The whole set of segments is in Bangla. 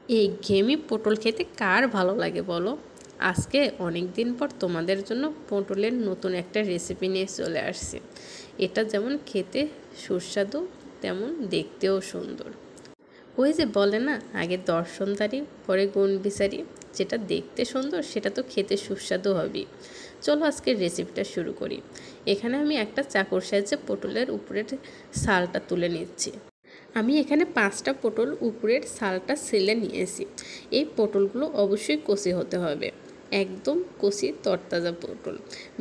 এই ঘেমি পটল খেতে কার ভালো লাগে বলো। আজকে অনেক দিন পর তোমাদের জন্য পটলের নতুন একটা রেসিপি নিয়ে চলে আসছি। এটা যেমন খেতে সুস্বাদু তেমন দেখতেও সুন্দর। ওই যে বলে না, আগে দর্শনধারী পরে গুণ বিচারি। যেটা দেখতে সুন্দর সেটা তো খেতে সুস্বাদু হবেই। চলো আজকের রেসিপিটা শুরু করি। এখানে আমি একটা চাকুর সাহায্যে পটলের উপরের ছালটা তুলে নিচ্ছি। আমি এখানে 5টা পটল উপরের ছালটা ছেলে নিয়েছি। এই পটলগুলো অবশ্যই কচি হতে হবে, একদম কচি তরতাজা পটল।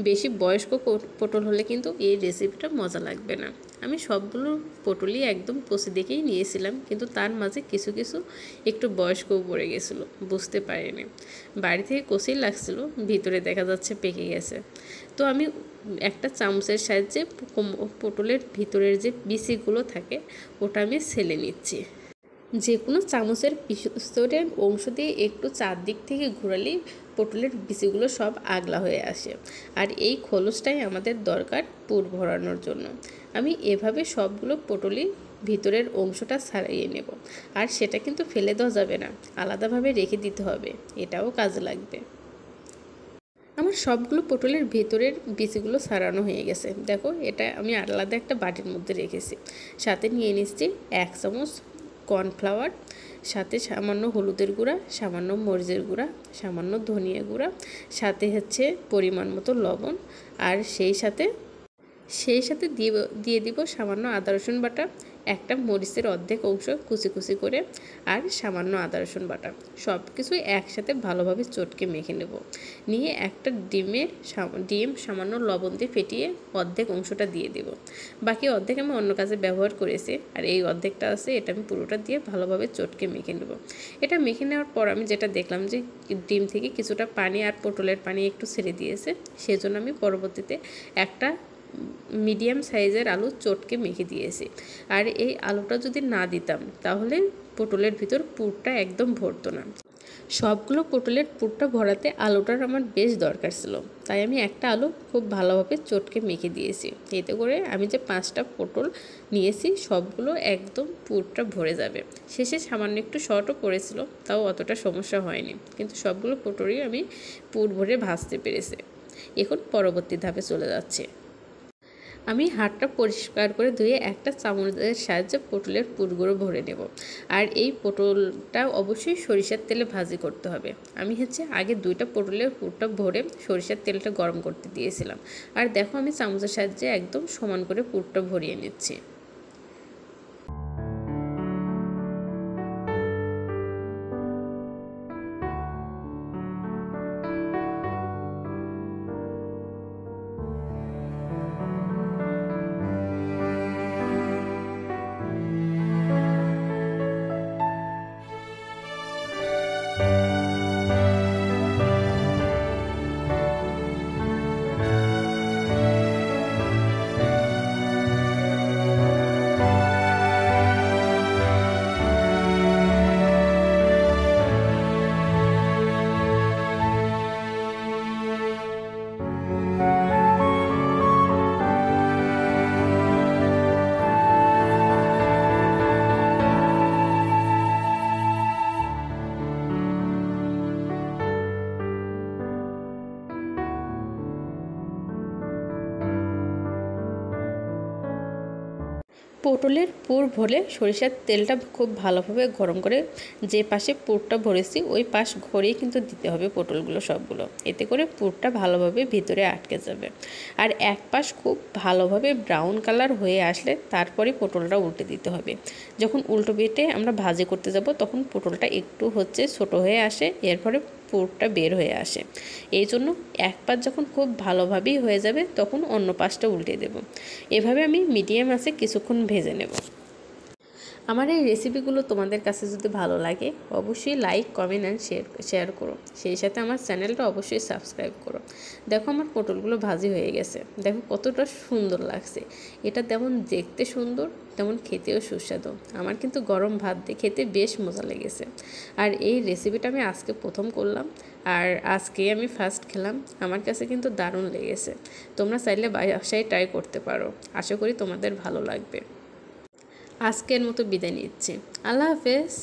বেশি বয়স্ক পটল হলে কিন্তু এই রেসিপিটা মজা লাগবে না। আমি সবগুলো পটলই একদম কচি দেখেই নিয়েছিলাম, কিন্তু তার মাঝে কিছু কিছু একটু বয়স্কও পড়ে গেছিলো, বুঝতে পারিনি। বাড়ি থেকে কচি লাগছিল, ভিতরে দেখা যাচ্ছে পেকে গেছে। তো আমি একটা চামচের সাহায্যে পটলের ভিতরের যে বিচিগুলো থাকে ওটা আমি ছেলে নিচ্ছি। যে কোনো চামচের পিছনের অংশ দিয়ে একটু চারদিক থেকে ঘোরালেই পটলের বিচিগুলো সব আগলা হয়ে আসে। আর এই খোলসটাই আমাদের দরকার পুর ভরানোর জন্য। আমি এভাবে সবগুলো পটলই ভিতরের অংশটা ছাড়িয়ে নেব। আর সেটা কিন্তু ফেলে দেওয়া যাবে না, আলাদাভাবে রেখে দিতে হবে, এটাও কাজে লাগবে। আমার সবগুলো পটলের ভেতরের বিচিগুলো ছাড়ানো হয়ে গেছে। দেখো, এটা আমি আলাদা একটা বাটির মধ্যে রেখেছি। সাথে নিয়ে নিচ্ছি 1 চামচ কর্নফ্লাওয়ার, সাথে সামান্য হলুদের গুঁড়া, সামান্য মরিচের গুঁড়া, সামান্য ধনিয়া গুঁড়া, সাথে হচ্ছে পরিমাণ মতো লবণ। আর সেই সাথে দিয়ে দিব সামান্য আদা রসুন বাটা, একটা মরিচের অর্ধেক অংশ কুচি কুচি করে, আর সামান্য আদা রসুন বাটা। সব কিছুই একসাথে ভালোভাবে চটকে মেখে নেব। নিয়ে একটা ডিম সামান্য লবণ দিয়ে ফেটিয়ে অর্ধেক অংশটা দিয়ে দেব। বাকি অর্ধেক আমি অন্য কাজে ব্যবহার করেছি, আর এই অর্ধেকটা আছে এটা আমি পুরোটা দিয়ে ভালোভাবে চটকে মেখে নেব। এটা মেখে নেওয়ার পর আমি যেটা দেখলাম যে ডিম থেকে কিছুটা পানি আর পটলের পানি একটু ছেড়ে দিয়েছে, সেজন্য আমি পরবর্তীতে একটা মিডিয়াম সাইজের আলু চটকে মেখে দিয়েছি। আর এই আলুটা যদি না দিতাম তাহলে পটলের ভিতর পুরটা একদম ভরতো না। সবগুলো পটলের পুরটা ভরাতে আলুটার আমার বেশ দরকার ছিল, তাই আমি একটা আলু খুব ভালোভাবে চটকে মেখে দিয়েছি। এতে করে আমি যে 5টা পটল নিয়েছি সবগুলো একদম পুরটা ভরে যাবে। শেষে সামান্য একটু শর্টও পড়েছিল, তাও অতটা সমস্যা হয়নি, কিন্তু সবগুলো পটলই আমি পুর ভরে ভাজতে পেরেছি। এখন পরবর্তী ধাপে চলে যাচ্ছে। আমি হাতটা পরিষ্কার করে ধুয়ে একটা চামচের সাহায্যে পটলের পুরগুলো ভরে নেব। আর এই পটলটা অবশ্যই সরিষার তেলে ভাজি করতে হবে। আমি আগে 2টা পটলের পুরটা ভরে সরিষার তেলটা গরম করতে দিয়েছিলাম। আর দেখো, আমি চামচের সাহায্যে একদম সমান করে পুরটা ভরিয়ে নিচ্ছি। পটলের পুর ভরে সরিষার তেলটা খুব ভালোভাবে গরম করে যে পাশে পুরটা ভরেছি ওই পাশ ঘরেই কিন্তু দিতে হবে পটলগুলো সবগুলো। এতে করে পুরটা ভালোভাবে ভিতরে আটকে যাবে। আর এক পাশ খুব ভালোভাবে ব্রাউন কালার হয়ে আসলে তারপরে পটলটা উল্টে দিতে হবে। যখন উল্টো পিঠে আমরা ভাজি করতে যাব তখন পটলটা একটু ছোট হয়ে আসে, এরপরে পুরটা বের হয়ে আসে। এই জন্য এক পাশ যখন খুব ভালোভাবেই হয়ে যাবে তখন অন্য পাশটা উল্টে দেব। এভাবে আমি মিডিয়াম আঁচে কিছুক্ষণ ভেজে নেব। আমার এই রেসিপিগুলো তোমাদের কাছে যদি ভালো লাগে অবশ্যই লাইক, কমেন্ট অ্যান্ড শেয়ার করো। সেই সাথে আমার চ্যানেলটা অবশ্যই সাবস্ক্রাইব করো। দেখো, আমার পটলগুলো ভাজি হয়ে গেছে। দেখো কতটা সুন্দর লাগছে। এটা যেমন দেখতে সুন্দর তেমন খেতেও সুস্বাদু। আমার কিন্তু গরম ভাত দিয়ে খেতে বেশ মজা লেগেছে। আর এই রেসিপিটা আমি আজকে প্রথম করলাম, আর আজকে আমি ফার্স্ট খেলাম। আমার কাছে কিন্তু দারুণ লেগেছে। তোমরা চাইলে বাসায় ট্রাই করতে পারো। আশা করি তোমাদের ভালো লাগবে। আজকের মতো বিদায় নিচ্ছি। আল্লাহ হাফেজ।